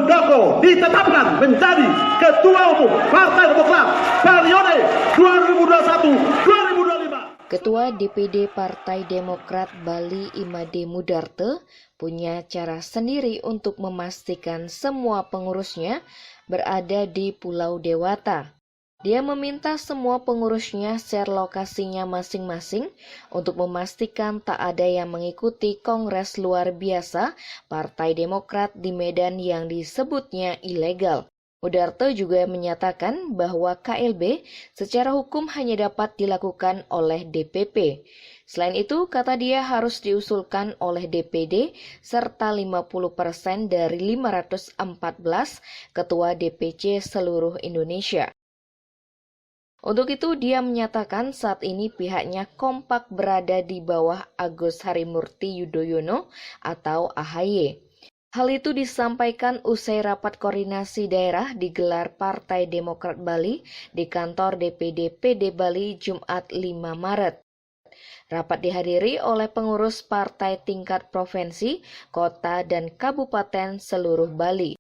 Muldoko ditetapkan menjadi Ketua Umum Partai Demokrat periode 2021-2025. Ketua DPD Partai Demokrat Bali Imade Mudarte punya cara sendiri untuk memastikan semua pengurusnya berada di Pulau Dewata. Dia meminta semua pengurusnya share lokasinya masing-masing untuk memastikan tak ada yang mengikuti kongres luar biasa Partai Demokrat di Medan yang disebutnya ilegal. Mudarte juga menyatakan bahwa KLB secara hukum hanya dapat dilakukan oleh DPP. Selain itu, kata dia harus diusulkan oleh DPD serta 50% dari 514 ketua DPC seluruh Indonesia. Untuk itu, dia menyatakan saat ini pihaknya kompak berada di bawah Agus Harimurti Yudhoyono atau AHY. Hal itu disampaikan usai rapat koordinasi daerah digelar Partai Demokrat Bali di kantor DPD PD Bali Jumat 5 Maret. Rapat dihadiri oleh pengurus partai tingkat provinsi, kota, dan kabupaten seluruh Bali.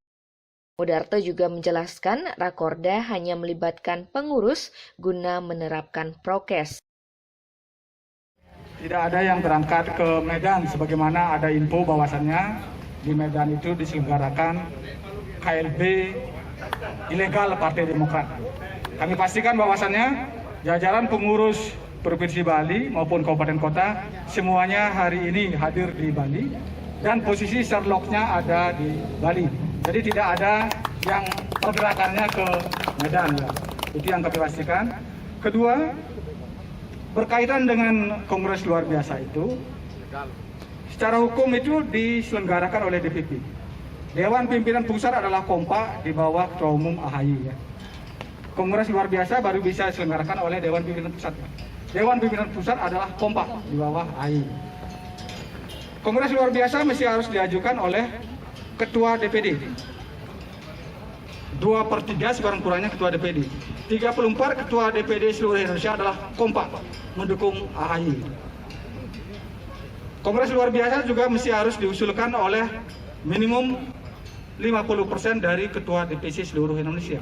Mudarte juga menjelaskan Rakorda hanya melibatkan pengurus guna menerapkan prokes. Tidak ada yang berangkat ke Medan sebagaimana ada info bahwasannya di Medan itu diselenggarakan KLB ilegal Partai Demokrat. Kami pastikan bahwasannya jajaran pengurus Provinsi Bali maupun kabupaten kota semuanya hari ini hadir di Bali dan posisi Sherlocknya ada di Bali. Jadi tidak ada yang pergerakannya ke Medan. Ya. Itu yang kami pastikan. Kedua, berkaitan dengan kongres luar biasa itu, secara hukum itu diselenggarakan oleh DPP. Dewan Pimpinan Pusat adalah kompak di bawah Ketua Umum AHY. Ya. Kongres luar biasa baru bisa diselenggarakan oleh Dewan Pimpinan Pusat. Dewan Pimpinan Pusat adalah kompak di bawah AHY. Kongres luar biasa mesti harus diajukan oleh Ketua DPD. 2/3 sekurang-kurangnya Ketua DPD. 34 Ketua DPD seluruh Indonesia adalah kompak mendukung AHY. Kongres luar biasa juga mesti harus diusulkan oleh minimum 50% dari ketua DPC seluruh Indonesia.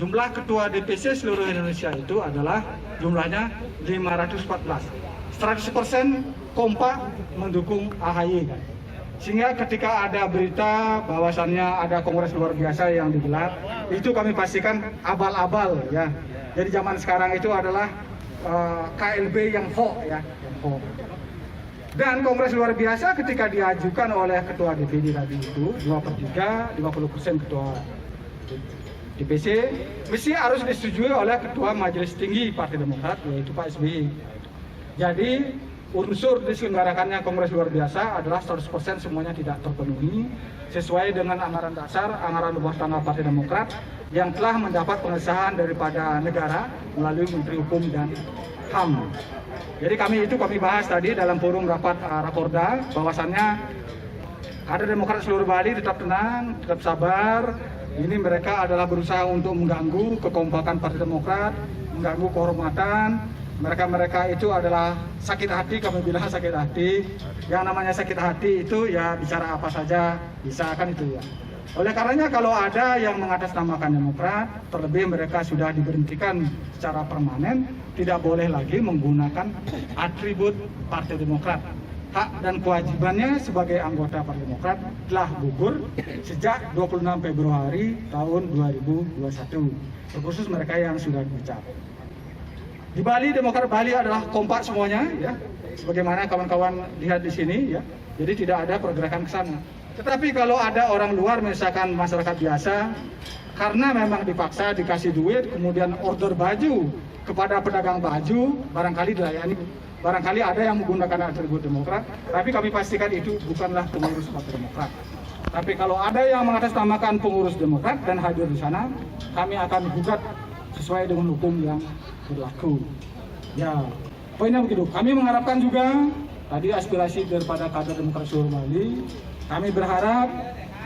Jumlah ketua DPC seluruh Indonesia itu adalah jumlahnya 514. 100% kompak mendukung AHY. Sehingga ketika ada berita bahwasannya ada kongres luar biasa yang digelar, itu kami pastikan abal-abal ya. Jadi zaman sekarang itu adalah KLB yang hoax ya, yang hoax. Dan kongres luar biasa ketika diajukan oleh ketua DPD tadi itu 2/3, 50% ketua DPC mesti harus disetujui oleh ketua Majelis Tinggi Partai Demokrat yaitu Pak SBY. Jadi unsur diselenggarakannya kongres luar biasa adalah 100% semuanya tidak terpenuhi sesuai dengan anggaran dasar, anggaran rumah tangga Partai Demokrat yang telah mendapat pengesahan daripada negara melalui Menteri Hukum dan HAM. Jadi kami bahas tadi dalam forum rapat Rakorda bahwasannya ada Demokrat seluruh Bali tetap tenang, tetap sabar. Ini mereka adalah berusaha untuk mengganggu kekompakan Partai Demokrat, mengganggu kehormatan. Mereka itu adalah sakit hati, kami bilang sakit hati. Yang namanya sakit hati itu ya bicara apa saja bisa kan itu ya. Oleh karenanya kalau ada yang mengatasnamakan Demokrat, terlebih mereka sudah diberhentikan secara permanen, tidak boleh lagi menggunakan atribut Partai Demokrat. Hak dan kewajibannya sebagai anggota Partai Demokrat telah gugur sejak 26 Februari tahun 2021, terkhusus mereka yang sudah dipecat. Di Bali, Demokrat Bali adalah kompak semuanya, ya, sebagaimana kawan-kawan lihat di sini, ya. Jadi tidak ada pergerakan ke sana. Tetapi kalau ada orang luar, misalkan masyarakat biasa, karena memang dipaksa dikasih duit, kemudian order baju kepada pedagang baju, barangkali dilayani, barangkali ada yang menggunakan atribut Demokrat, tapi kami pastikan itu bukanlah pengurus Partai Demokrat. Tapi kalau ada yang mengatasnamakan pengurus Demokrat dan hadir di sana, kami akan gugat sesuai dengan hukum yang berlaku. Ya, poinnya begitu. Kami mengharapkan juga tadi aspirasi daripada kader Demokrat seluruh Bali. Kami berharap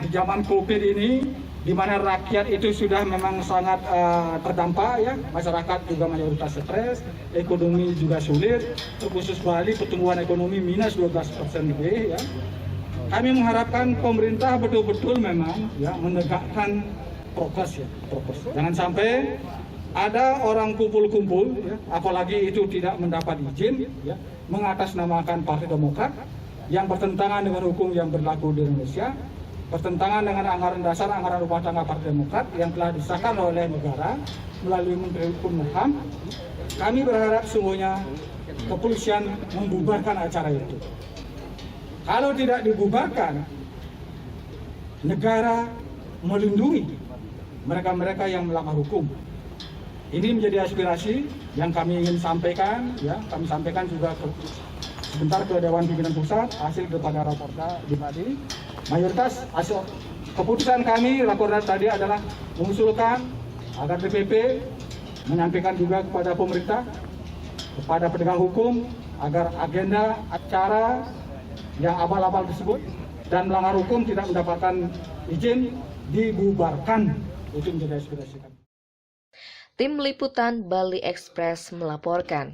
di zaman COVID ini, di mana rakyat itu sudah memang sangat terdampak, ya, masyarakat juga mayoritas stres, ekonomi juga sulit, terkhusus Bali pertumbuhan ekonomi minus 12% lebih, ya. kami mengharapkan pemerintah betul-betul memang ya menegakkan prokes. Jangan sampai ada orang kumpul-kumpul, ya, apalagi itu tidak mendapat izin, ya, mengatasnamakan Partai Demokrat yang bertentangan dengan hukum yang berlaku di Indonesia, bertentangan dengan anggaran dasar anggaran rumah tangga Partai Demokrat yang telah disahkan oleh negara melalui Menteri Hukum dan HAM. Kami berharap sungguhnya kepolisian membubarkan acara itu. Kalau tidak dibubarkan, negara melindungi mereka-mereka yang melanggar hukum. Ini menjadi aspirasi yang kami ingin sampaikan, ya, kami sampaikan juga sebentar ke Dewan Pimpinan Pusat hasil daripada rakorda di Padi. Mayoritas hasil keputusan kami rakorda tadi adalah mengusulkan agar DPP menyampaikan juga kepada pemerintah, kepada penegak hukum agar agenda acara yang abal-abal tersebut dan melanggar hukum tidak mendapatkan izin dibubarkan. Itu menjadi aspirasi kami. Tim Liputan Bali Express melaporkan.